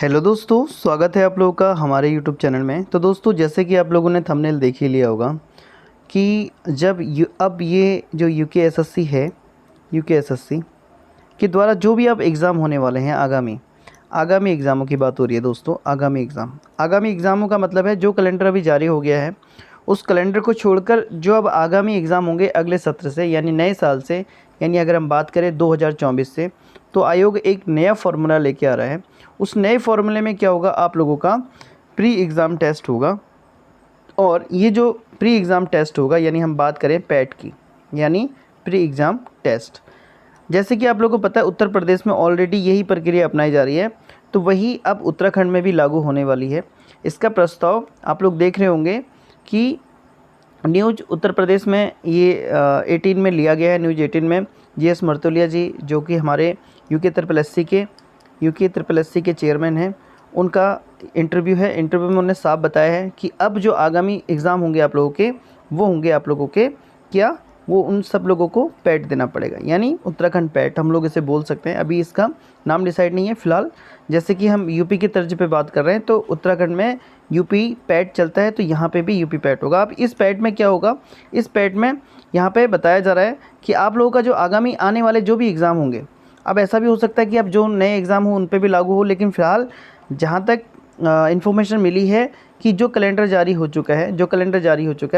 Hello दोस्तों, स्वागत है आप लोगों का हमारे यूट्यूब चैनल में। तो दोस्तों, जैसे कि आप लोगों ने थंबनेल देख ही लिया होगा कि अब ये जो यूकेएसएससी है, यूकेएसएससी के द्वारा जो भी अब एग्ज़ाम होने वाले हैं, आगामी आगामी एग्ज़ामों की बात हो रही है दोस्तों। आगामी एग्ज़ामों का मतलब है जो कैलेंडर अभी जारी हो गया है, उस कैलेंडर को छोड़कर जो अब आगामी एग्ज़ाम होंगे अगले सत्र से, यानी नए साल से, यानी अगर हम बात करें 2024 से, तो आयोग एक नया फार्मूला लेके आ रहा है। उस नए फार्मूले में क्या होगा, आप लोगों का प्री एग्ज़ाम टेस्ट होगा। और ये जो प्री एग्ज़ाम टेस्ट होगा, यानी हम बात करें पैट की, यानी प्री एग्ज़ाम टेस्ट, जैसे कि आप लोगों को पता है उत्तर प्रदेश में ऑलरेडी यही प्रक्रिया अपनाई जा रही है, तो वही अब उत्तराखंड में भी लागू होने वाली है। इसका प्रस्ताव आप लोग देख रहे होंगे कि न्यूज़ उत्तर प्रदेश में ये 18 में लिया गया है। न्यूज़ 18 में जीएस मर्तोलिया जी, जो कि हमारे यूके ट्रिपल एस सी के चेयरमैन हैं, उनका इंटरव्यू है। इंटरव्यू में उन्होंने साफ बताया है कि अब जो आगामी एग्ज़ाम होंगे आप लोगों के, वो होंगे आप लोगों के क्या, वो उन सब लोगों को पैट देना पड़ेगा, यानी उत्तराखंड पैट हम लोग इसे बोल सकते हैं। अभी इसका नाम डिसाइड नहीं है फ़िलहाल। जैसे कि हम यूपी के तर्ज पे बात कर रहे हैं, तो उत्तराखंड में यूपी पैट चलता है, तो यहाँ पे भी यूपी पैट होगा। अब इस पैट में क्या होगा, इस पैट में यहाँ पे बताया जा रहा है कि आप लोगों का जो आगामी आने वाले जो भी एग्ज़ाम होंगे, अब ऐसा भी हो सकता है कि अब जो नए एग्ज़ाम हो उन पे भी लागू हो, लेकिन फ़िलहाल जहाँ तक इन्फॉर्मेशन मिली है कि जो कैलेंडर जारी हो चुका है,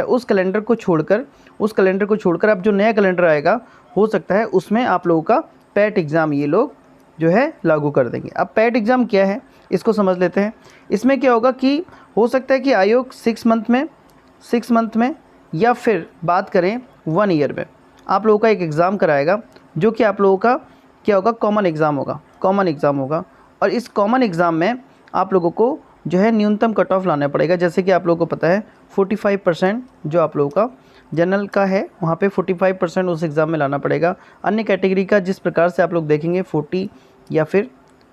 उस कैलेंडर को छोड़कर अब जो नया कैलेंडर आएगा, हो सकता है उसमें आप लोगों का पैट एग्ज़ाम ये लोग जो है लागू कर देंगे। अब पैट एग्ज़ाम क्या है, इसको समझ लेते हैं। इसमें क्या होगा कि हो सकता है कि आयोग 6 मंथ में या फिर बात करें 1 ईयर में आप लोगों का एक एग्ज़ाम कराएगा, जो कि आप लोगों का क्या होगा, कॉमन एग्ज़ाम होगा। और इस कॉमन एग्ज़ाम में आप लोगों को जो है न्यूनतम कट ऑफ लाना पड़ेगा। जैसे कि आप लोगों को पता है 45% जो आप लोगों का जनरल का है, वहाँ पे 45% उस एग्ज़ाम में लाना पड़ेगा। अन्य कैटेगरी का जिस प्रकार से आप लोग देखेंगे 40 या फिर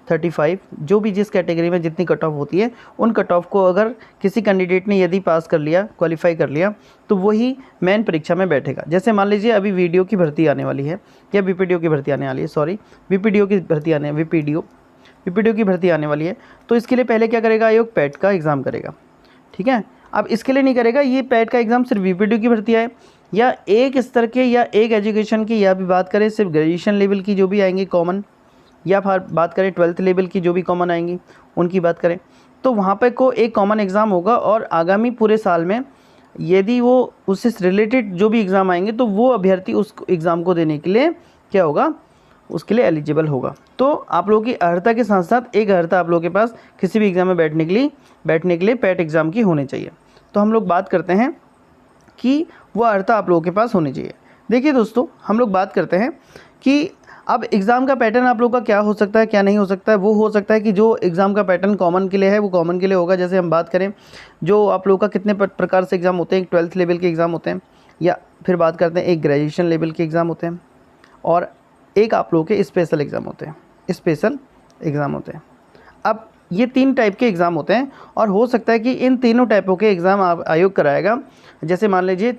35, जो भी जिस कैटेगरी में जितनी कट ऑफ होती है, उन कट ऑफ को अगर किसी कैंडिडेट ने यदि पास कर लिया, क्वालिफाई कर लिया, तो वही मेन परीक्षा में बैठेगा। जैसे मान लीजिए अभी वीडियो की भर्ती आने वाली है, या वीपीडीओ की भर्ती आने वाली है, वीपीडीओ की भर्ती आने वाली है। तो इसके लिए पहले क्या करेगा आयोग, पैट का एग्ज़ाम करेगा, ठीक है। अब इसके लिए नहीं करेगा ये पैट का एग्ज़ाम सिर्फ वीपीडीओ की भर्ती आए, या एक स्तर के, या एक एजुकेशन की, या भी बात करें सिर्फ ग्रेजुएशन लेवल की जो भी आएंगी कॉमन, या फिर बात करें 12th लेवल की जो भी कॉमन आएंगी उनकी बात करें, तो वहाँ पे को एक कॉमन एग्ज़ाम होगा। और आगामी पूरे साल में यदि वो उससे रिलेटेड जो भी एग्ज़ाम आएंगे, तो वो अभ्यर्थी उस एग्ज़ाम को देने के लिए क्या होगा, उसके लिए एलिजिबल होगा। तो आप लोगों की अर्हता के साथ साथ एक अर्हता आप लोगों के पास किसी भी एग्ज़ाम में बैठने के लिए पैट एग्ज़ाम की होनी चाहिए। तो हम लोग बात करते हैं कि वो अर्हता आप लोगों के पास होनी चाहिए। देखिए दोस्तों, हम लोग बात करते हैं कि अब एग्ज़ाम का पैटर्न आप लोगों का क्या हो सकता है, क्या नहीं हो सकता है। वो हो सकता है कि जो एग्ज़ाम का पैटर्न कॉमन के लिए है, वो कॉमन के लिए होगा। जैसे हम बात करें जो आप लोगों का कितने प्रकार से एग्ज़ाम होते हैं, एक 12th लेवल के एग्ज़ाम होते हैं, या फिर बात करते हैं एक ग्रेजुएशन लेवल के एग्ज़ाम होते हैं, और एक आप लोगों के स्पेशल एग्ज़ाम होते हैं। अब ये 3 टाइप के एग्ज़ाम होते हैं, और हो सकता है कि इन तीनों टाइपों के एग्ज़ाम आयोग कराएगा। जैसे मान लीजिए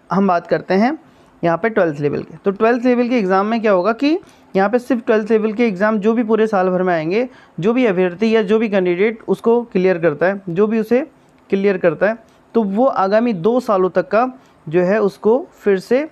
हम बात करते हैं यहाँ पे 12th लेवल के, तो 12th लेवल के एग्ज़ाम में क्या होगा कि यहाँ पे सिर्फ 12th लेवल के एग्ज़ाम जो भी पूरे साल भर में आएंगे, जो भी अभ्यर्थी या जो भी कैंडिडेट उसको क्लियर करता है, तो वो आगामी 2 सालों तक का जो है उसको फिर से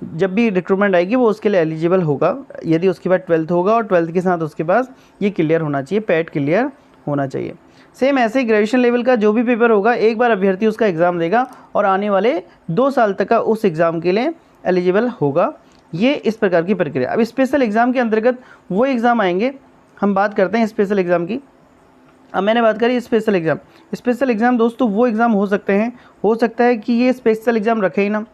जब भी रिक्रूटमेंट आएगी वो उसके लिए एलिजिबल होगा, यदि उसके बाद 12th होगा और 12th के साथ उसके पास ये क्लियर होना चाहिए, पैट क्लियर होना चाहिए। सेम ऐसे ही ग्रेजुएशन लेवल का जो भी पेपर होगा, एक बार अभ्यर्थी उसका एग्ज़ाम देगा और आने वाले 2 साल तक का उस एग्ज़ाम के लिए एलिजिबल होगा। ये इस प्रकार की प्रक्रिया। अब स्पेशल एग्ज़ाम के अंतर्गत वो एग्ज़ाम आएंगे, हम बात करते हैं स्पेशल एग्ज़ाम की। अब मैंने बात करी स्पेशल एग्ज़ाम दोस्तों वो एग्ज़ाम हो सकता है कि ये स्पेशल एग्ज़ाम रखे ही ना,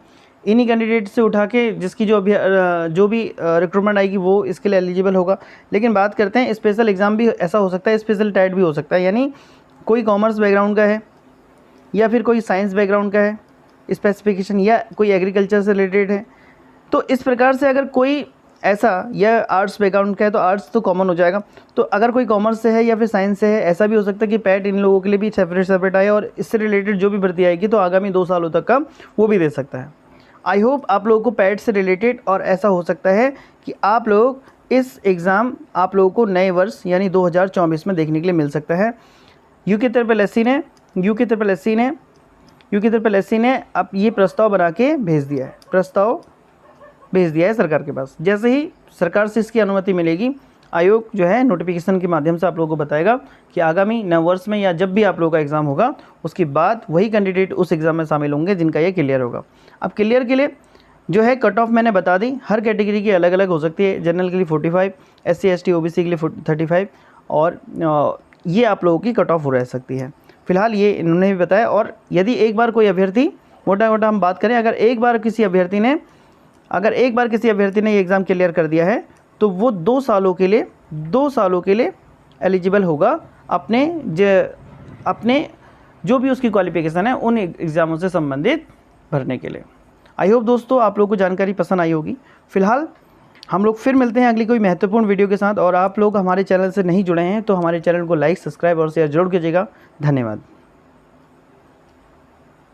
इन्हीं कैंडिडेट से उठा के जिसकी जो भी रिक्रूटमेंट आएगी वो इसके लिए एलिजिबल होगा। लेकिन बात करते हैं स्पेशल एग्ज़ाम भी ऐसा हो सकता है, स्पेशल टाइप भी हो सकता है, यानी कोई कॉमर्स बैकग्राउंड का है या फिर कोई साइंस बैकग्राउंड का है स्पेसिफिकेशन, या कोई एग्रीकल्चर से रिलेटेड है। तो इस प्रकार से अगर कोई ऐसा, या आर्ट्स बैकग्राउंड का है तो आर्ट्स तो कॉमन हो जाएगा। तो अगर कोई कॉमर्स से है या फिर साइंस से है, ऐसा भी हो सकता है कि पैट इन लोगों के लिए भी सेपरेट आए, और इससे रिलेटेड जो भी भर्ती आएगी तो आगामी 2 सालों तक का वो भी दे सकता है। आई होप आप लोगों को पैट से रिलेटेड, और ऐसा हो सकता है कि आप लोग इस एग्ज़ाम आप लोगों को नए वर्ष यानी 2024 में देखने के लिए मिल सकता है। यूके ट्रिपल एससी ने अब ये प्रस्ताव बना के भेज दिया है सरकार के पास। जैसे ही सरकार से इसकी अनुमति मिलेगी, आयोग जो है नोटिफिकेशन के माध्यम से आप लोगों को बताएगा कि आगामी नववर्ष में या जब भी आप लोगों का एग्ज़ाम होगा, उसके बाद वही कैंडिडेट उस एग्ज़ाम में शामिल होंगे जिनका ये क्लियर होगा। अब क्लियर के लिए जो है कट ऑफ मैंने बता दी, हर कैटेगरी की अलग अलग हो सकती है। जनरल के लिए 45, SC ST OBC के लिए 35 और ये आप लोगों की कट ऑफ रह सकती है। फिलहाल ये इन्होंने भी बताया। और यदि एक बार कोई अभ्यर्थी, मोटा मोटा हम बात करें, अगर एक बार किसी अभ्यर्थी ने ये एग्ज़ाम क्लियर कर दिया है तो वो 2 सालों के लिए एलिजिबल होगा अपने जो भी उसकी क्वालिफिकेशन है उन एग्ज़ामों से संबंधित भरने के लिए। आई होप दोस्तों आप लोगों को जानकारी पसंद आई होगी। फिलहाल हम लोग फिर मिलते हैं अगली कोई महत्वपूर्ण वीडियो के साथ। और आप लोग हमारे चैनल से नहीं जुड़े हैं तो हमारे चैनल को लाइक, सब्सक्राइब और शेयर जरूर कीजिएगा। धन्यवाद।